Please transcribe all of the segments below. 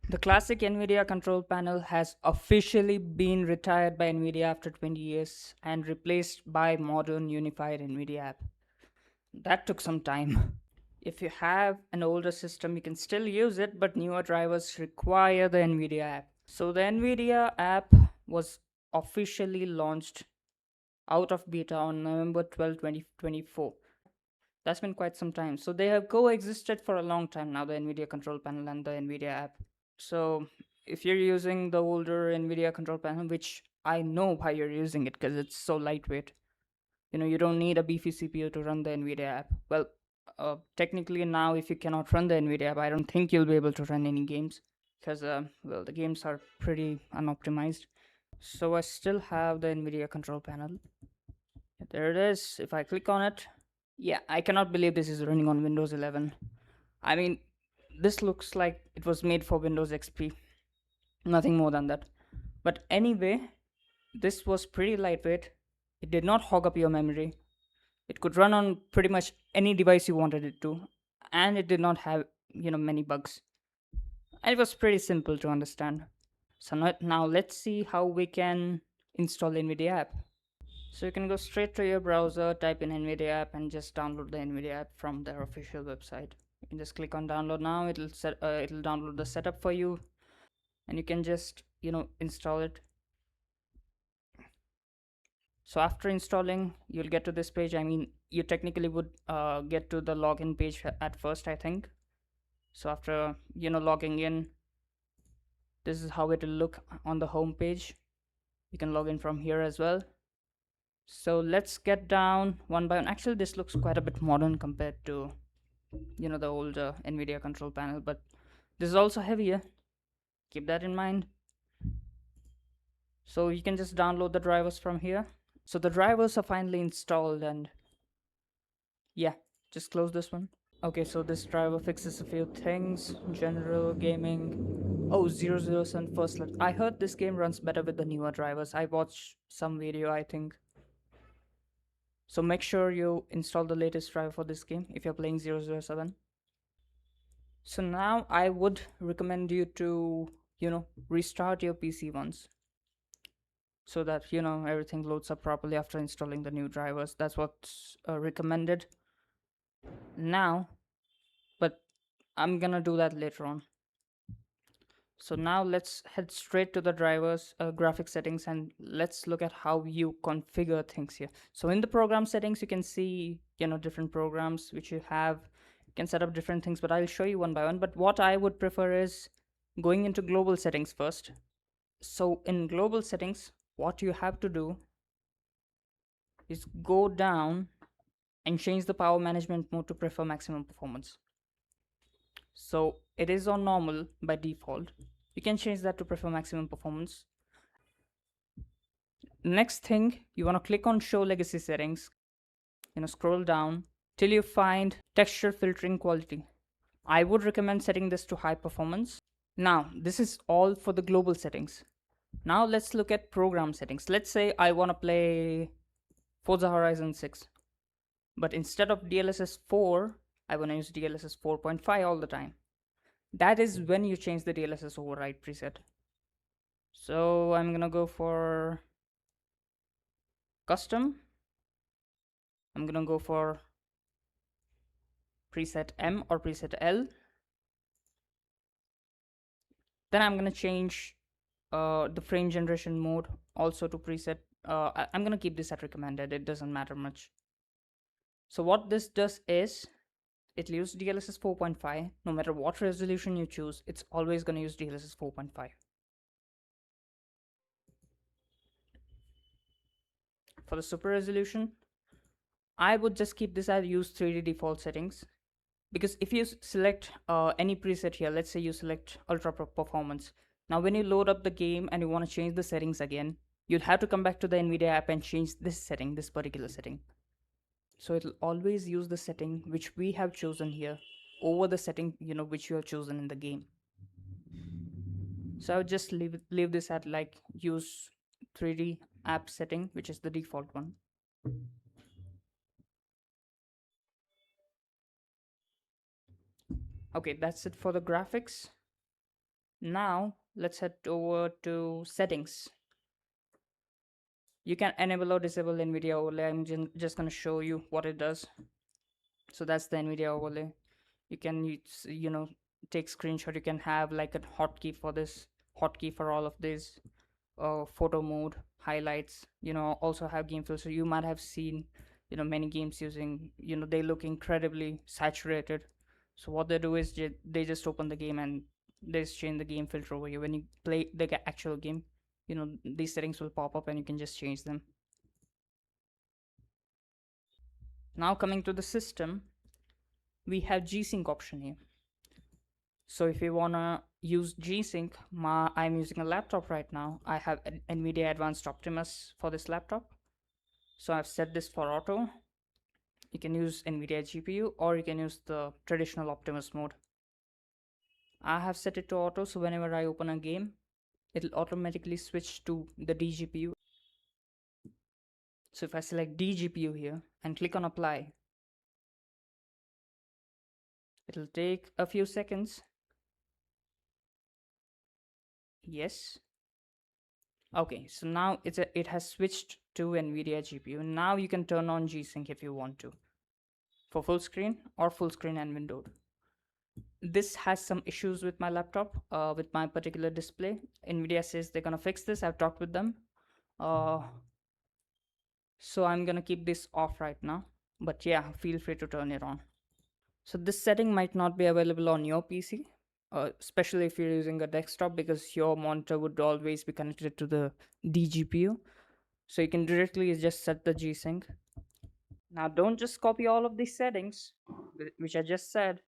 The classic Nvidia control panel has officially been retired by Nvidia after 20 years and replaced by modern unified Nvidia app. That took some time. If you have an older system, you can still use it, but newer drivers require the Nvidia app. So the Nvidia app was officially launched out of beta on November 12, 2024. That's been quite some time. So they have coexisted for a long time now, the Nvidia control panel and the Nvidia app. So if you're using the older Nvidia control panel, which I know why you're using it because it's so lightweight, you don't need a beefy CPU to run the Nvidia app. Well, technically now, if you cannot run the Nvidia app, I don't think you'll be able to run any games because, well, the games are pretty unoptimized. So I still have the Nvidia control panel. There it is. If I click on it, yeah, I cannot believe this is running on Windows 11. I mean, this looks like it was made for Windows XP. Nothing more than that. But anyway, this was pretty lightweight. It did not hog up your memory. It could run on pretty much any device you wanted it to, and it did not have, many bugs. And it was pretty simple to understand. So now let's see how we can install Nvidia app. So you can go straight to your browser, type in Nvidia app, and just download the Nvidia app from their official website. You can just click on download now. It'll download the setup for you, and you can just install it. So after installing, you'll get to this page. I mean, you technically would get to the login page at first, I think. So after logging in, this is how it will look on the home page. You can log in from here as well. So let's get down one by one. Actually, this looks quite a bit modern compared to the old Nvidia control panel, but this is also heavier. Keep that in mind. So you can just download the drivers from here. So the drivers are finally installed, and yeah, just close this one. Okay, so this driver fixes a few things. General gaming. Oh, 007 first let. I heard this game runs better with the newer drivers. I watched some video, I think. So make sure you install the latest driver for this game if you're playing 007. So now I would recommend you to, restart your PC once, so that, everything loads up properly after installing the new drivers. That's what's recommended now, but I'm gonna do that later on. So now let's head straight to the drivers graphic settings, and let's look at how you configure things here. So in the program settings, you can see different programs which you have. You can set up different things, but I'll show you one by one. But what I would prefer is going into global settings first. So in global settings, what you have to do is go down and change the power management mode to prefer maximum performance. So it is on normal by default. You can change that to prefer maximum performance. Next thing, you want to click on show legacy settings. Scroll down till you find texture filtering quality. I would recommend setting this to high performance. Now this is all for the global settings. Now let's look at program settings. Let's say I want to play Forza Horizon 6, but instead of DLSS 4, I want to use DLSS 4.5 all the time. That is when you change the DLSS override preset. So I'm gonna go for custom. I'm gonna go for preset M or preset L. Then I'm gonna change the frame generation mode also to preset. I'm gonna keep this at recommended. It doesn't matter much. So what this does is it'll use DLSS 4.5. No matter what resolution you choose, it's always gonna use DLSS 4.5. For the super resolution, I would just keep this as use 3D default settings, because if you select any preset here, let's say you select ultra performance, now when you load up the game and you want to change the settings again, you'll have to come back to the Nvidia app and change this setting, this particular setting. So it'll always use the setting which we have chosen here over the setting which you have chosen in the game. So I would just leave this at like use 3D app setting, which is the default one. Okay, that's it for the graphics. Now let's head over to settings. You can enable or disable NVIDIA overlay. I'm just going to show you what it does. So that's the NVIDIA overlay. You can take screenshot. You can have like a hotkey for this, hotkey for all of this, photo mode, highlights. Also have game filter. You might have seen many games using, they look incredibly saturated. So what they do is they just open the game and they just change the game filter over here. When you play the actual game, these settings will pop up and you can just change them. Now coming to the system, we have G-Sync option here. So if you wanna use G-Sync, I'm using a laptop right now. I have an Nvidia Advanced Optimus for this laptop. So I've set this for auto. You can use Nvidia GPU or you can use the traditional Optimus mode. I have set it to auto, so whenever I open a game, it'll automatically switch to the DGPU. So if I select DGPU here and click on apply, it'll take a few seconds. Yes. Okay, so now it has switched to Nvidia GPU. Now you can turn on G-Sync if you want to, for full screen or full screen and windowed. This has some issues with my laptop, with my particular display. Nvidia says they're gonna fix this. I've talked with them. Uh, so I'm gonna keep this off right now. But yeah, feel free to turn it on. So this setting might not be available on your PC, especially if you're using a desktop, because your monitor would always be connected to the DGPU. So you can directly just set the G-Sync. Now don't just copy all of these settings, which I just said,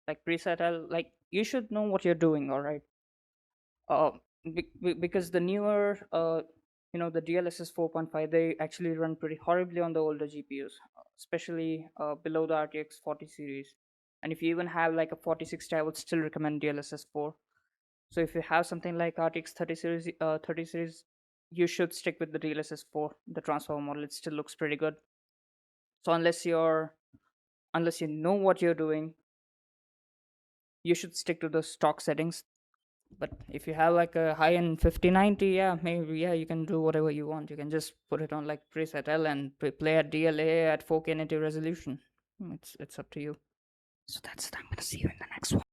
like preset. Like you should know what you're doing, all right? Uh, because the newer, the DLSS 4.5, they actually run pretty horribly on the older GPUs, especially below the RTX 40 series. And if you even have like a 4060, I would still recommend DLSS 4. So if you have something like RTX 30 series, you should stick with the DLSS 4, the transformer model. It still looks pretty good. So unless you know what you're doing, you should stick to the stock settings. But if you have like a high end 5090, yeah, maybe, yeah, you can do whatever you want. You can just put it on like preset L and play at DLA at 4K native resolution. It's up to you. So that's it. I'm gonna see you in the next one.